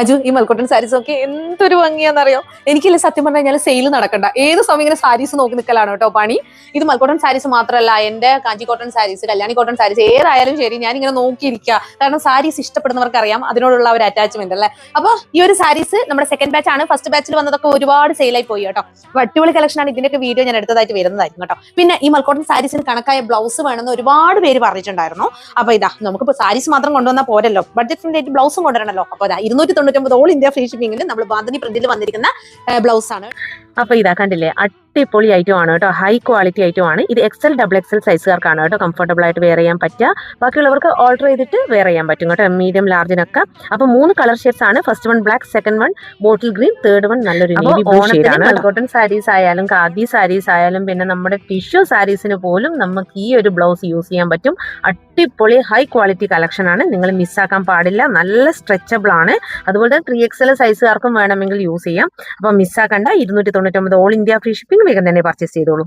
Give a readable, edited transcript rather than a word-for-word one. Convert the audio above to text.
അജു, ഈ മൽക്കോട്ടൺ സാരീസ് ഒക്കെ എന്തൊരു ഭംഗിയാണെന്നറിയോ. എനിക്കില്ല സത്യം പറഞ്ഞു കഴിഞ്ഞാൽ സെയിൽ നടക്കണ്ട, ഏത് സമയം ഇങ്ങനെ സാരീസ് നോക്കി നിൽക്കലാണ് കേട്ടോ പണി. ഇത് മൽക്കോട്ടൺ സാരീസ് മാത്രമല്ല, എന്റെ കാഞ്ചി കോട്ടൺ സാരീസ്, കല്യാണി കോട്ടൺ സാരീസ് ഏതായാലും ശരി ഞാൻ ഇങ്ങനെ നോക്കിയിരിക്കുക. കാരണം സാരീസ് ഇഷ്ടപ്പെടുന്നവർക്ക് അറിയാം അതിനോടുള്ള ഒരു അറ്റാച്ച്മെന്റ് അല്ലേ. അപ്പൊ ഈ ഒരു സാരീസ് നമ്മുടെ സെക്കൻഡ് ബാച്ച് ആണ്. ഫസ്റ്റ് ബാച്ചിൽ വന്നതൊക്കെ ഒരുപാട് സെയിലായി പോയി കേട്ടോ. അടിപൊളി കളക്ഷൻ ആണ്. ഇതിന്റെയൊക്കെ വീഡിയോ ഞാൻ എടുത്തതായിട്ട് വരുന്നതായിരുന്നു കേട്ടോ. പിന്നെ ഈ മൽക്കോട്ടൺ സാരീസിന് കണക്കായ ബ്ലൗസ് വേണമെന്ന് ഒരുപാട് പേര് പറഞ്ഞിട്ടുണ്ടായിരുന്നു. അപ്പൊ ഇതാ നമുക്കിപ്പോ സാരീസ് മാത്രം കൊണ്ടുവന്നാൽ പോരല്ലോ, ബഡ്ജറ്റ് ഫ്രണ്ട്ലി ബ്ലൗസും കൊണ്ടുവരണല്ലോ. അപ്പൊ അതാ 299 ഓൾ ഇന്ത്യ ഫ്രീ ഷിപ്പിംഗിൽ നമ്മൾ ബാന്തിനി പ്രിന്റിൽ വന്നിരിക്കുന്ന ബ്ലൗസ് ആണ്. അപ്പൊ ഇതാ കണ്ടില്ലേ, അടിപൊളി ഐറ്റം ആണ് കേട്ടോ. ഹൈ ക്വാളിറ്റി ഐറ്റം ആണ് ഇത്. XL XXL സൈസുകാർക്കാണ് കേട്ടോ കംഫർട്ടബിൾ ആയിട്ട് വെയർ ചെയ്യാൻ പറ്റുക. ബാക്കിയുള്ളവർക്ക് ഓർഡർ ചെയ്തിട്ട് വെയർ ചെയ്യാൻ പറ്റും കേട്ടോ, മീഡിയം ലാർജിനൊക്കെ. അപ്പൊ 3 കളർ ഷെയ്ഡ്സ് ആണ്. First one black, second one bottle green, third one നല്ലൊരു നേവി ബ്ലൂ ഷെയ്ഡാണ്. കോട്ടൺ സാരീസ് ആയാലും ഖാദി സാരീസ് ആയാലും പിന്നെ നമ്മുടെ ടിഷ്യൂ സാരീസിന് പോലും നമുക്ക് ഈ ഒരു ബ്ലൗസ് യൂസ് ചെയ്യാൻ പറ്റും. അടിപൊളി ഹൈ ക്വാളിറ്റി കളക്ഷൻ ആണ്, നിങ്ങൾ മിസ്സാക്കാൻ പാടില്ല. നല്ല സ്ട്രെച്ചബിൾ ആണ്. അതുപോലെ തന്നെ 3XL സൈസുകാർക്കും വേണമെങ്കിൽ യൂസ് ചെയ്യാം. അപ്പൊ മിസ്സാക്കണ്ട. 299 ഓൾ ഇന്ത്യ ഫ്രീ ഷിപ്പിംഗ് വേഗം തന്നെ പർച്ചേസ് ചെയ്തോളൂ.